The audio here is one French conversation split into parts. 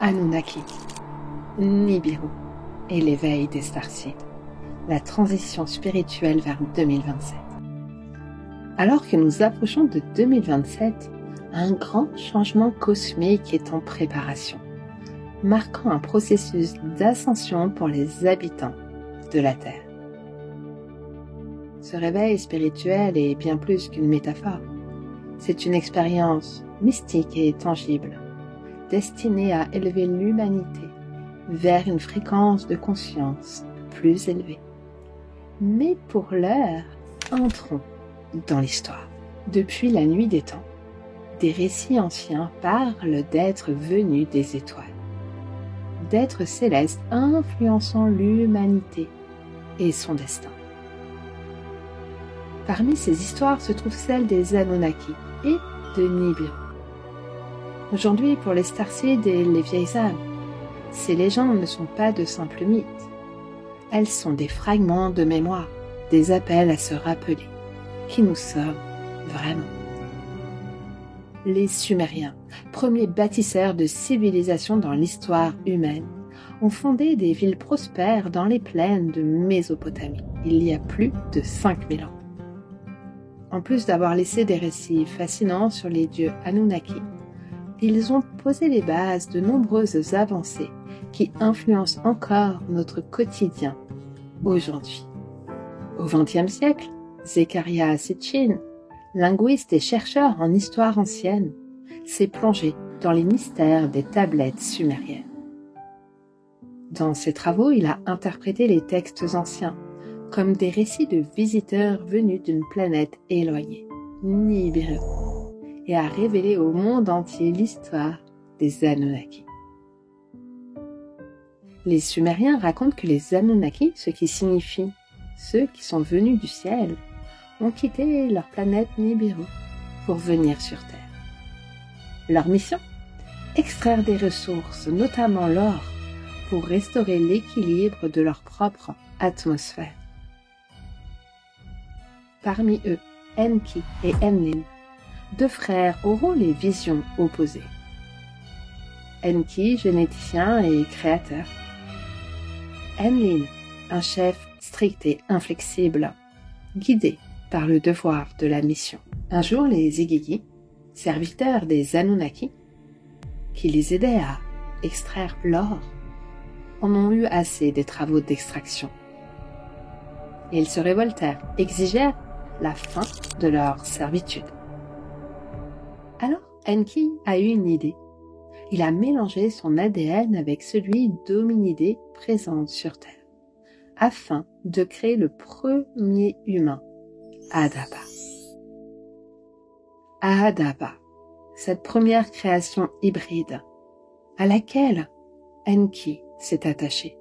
Anunnaki, Nibiru et l'éveil des Starseeds, la transition spirituelle vers 2027. Alors que nous approchons de 2027, un grand changement cosmique est en préparation, marquant un processus d'ascension pour les habitants de la Terre. Ce réveil spirituel est bien plus qu'une métaphore. C'est une expérience mystique et tangible, destinée à élever l'humanité vers une fréquence de conscience plus élevée. Mais pour l'heure, entrons dans l'histoire. Depuis la nuit des temps, des récits anciens parlent d'êtres venus des étoiles, d'êtres célestes influençant l'humanité et son destin. Parmi ces histoires se trouve celle des Anunnaki et de Nibiru. Aujourd'hui, pour les Starseeds et les vieilles âmes, ces légendes ne sont pas de simples mythes. Elles sont des fragments de mémoire, des appels à se rappeler qui nous sommes vraiment. Les Sumériens, premiers bâtisseurs de civilisation dans l'histoire humaine, ont fondé des villes prospères dans les plaines de Mésopotamie, il y a plus de 5000 ans. En plus d'avoir laissé des récits fascinants sur les dieux Anunnaki, ils ont posé les bases de nombreuses avancées qui influencent encore notre quotidien aujourd'hui. Au XXe siècle, Zecharia Sitchin, linguiste et chercheur en histoire ancienne, s'est plongé dans les mystères des tablettes sumériennes. Dans ses travaux, il a interprété les textes anciens comme des récits de visiteurs venus d'une planète éloignée, Nibiru, et a révélé au monde entier l'histoire des Anunnaki. Les Sumériens racontent que les Anunnaki, ce qui signifie ceux qui sont venus du ciel, ont quitté leur planète Nibiru pour venir sur Terre. Leur mission ? Extraire des ressources, notamment l'or, pour restaurer l'équilibre de leur propre atmosphère. Parmi eux, Enki et Enlil, deux frères aux rôles et visions opposés. Enki, généticien et créateur. Enlil, un chef strict et inflexible, guidé par le devoir de la mission. Un jour, les Igigi, serviteurs des Anunnaki, qui les aidaient à extraire l'or, en ont eu assez des travaux d'extraction. Ils se révoltèrent, exigèrent la fin de leur servitude. Alors, Enki a eu une idée. Il a mélangé son ADN avec celui d'hominidés présentes sur Terre, afin de créer le premier humain, Adapa. Adapa, cette première création hybride, à laquelle Enki s'est attaché.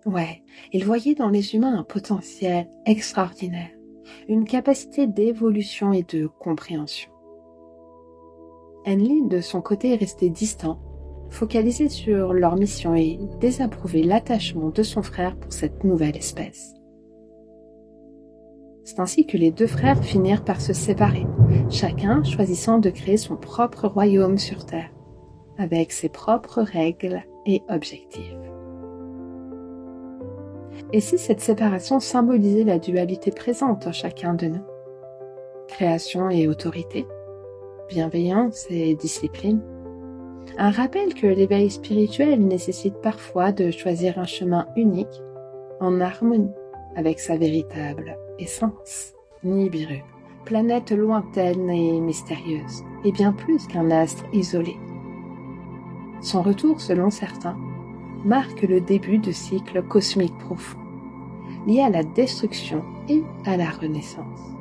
Ouais, il voyait dans les humains un potentiel extraordinaire, une capacité d'évolution et de compréhension. Enlil, de son côté, est resté distant, focalisé sur leur mission et désapprouvait l'attachement de son frère pour cette nouvelle espèce. C'est ainsi que les deux frères finirent par se séparer, chacun choisissant de créer son propre royaume sur Terre, avec ses propres règles et objectifs. Et si cette séparation symbolisait la dualité présente en chacun de nous ? Création et autorité, bienveillance et discipline. Un rappel que l'éveil spirituel nécessite parfois de choisir un chemin unique, en harmonie avec sa véritable essence. Nibiru, planète lointaine et mystérieuse, et bien plus qu'un astre isolé. Son retour, selon certains, marque le début de cycles cosmiques profonds, liés à la destruction et à la renaissance.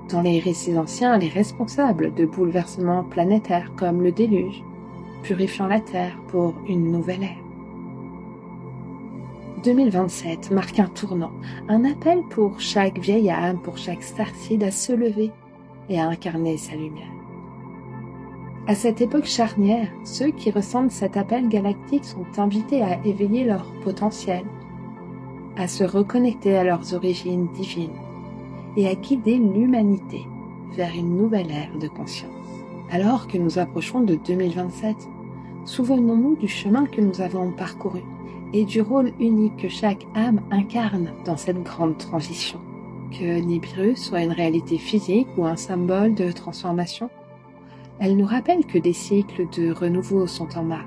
Dans les récits anciens, les responsables de bouleversements planétaires comme le déluge, purifiant la Terre pour une nouvelle ère. 2027 marque un tournant, un appel pour chaque vieille âme, pour chaque Starseed à se lever et à incarner sa lumière. À cette époque charnière, ceux qui ressentent cet appel galactique sont invités à éveiller leur potentiel, à se reconnecter à leurs origines divines et à guider l'humanité vers une nouvelle ère de conscience. Alors que nous approchons de 2027, Souvenons-nous du chemin que nous avons parcouru et du rôle unique que chaque âme incarne dans cette grande transition. Que Nibiru soit une réalité physique ou un symbole de transformation, elle nous rappelle que des cycles de renouveau sont en marche.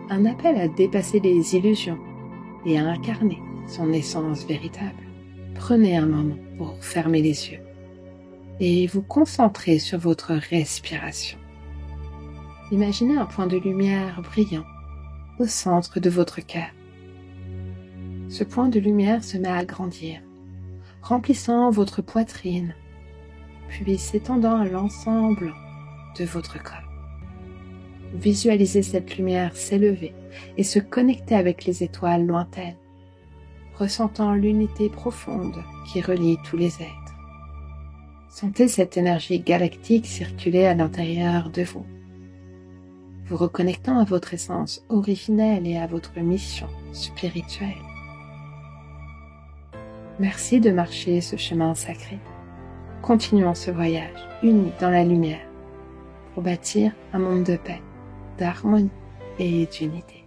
Un appel à dépasser les illusions et à incarner son essence véritable. Prenez un moment pour fermer les yeux et vous concentrer sur votre respiration. Imaginez un point de lumière brillant au centre de votre cœur. Ce point de lumière se met à grandir, remplissant votre poitrine, puis s'étendant à l'ensemble de votre corps. Visualisez cette lumière s'élever et se connecter avec les étoiles lointaines, ressentant l'unité profonde qui relie tous les êtres. Sentez cette énergie galactique circuler à l'intérieur de vous, vous reconnectant à votre essence originelle et à votre mission spirituelle. Merci de marcher ce chemin sacré. Continuons ce voyage unis dans la lumière pour bâtir un monde de paix, d'harmonie et d'unité.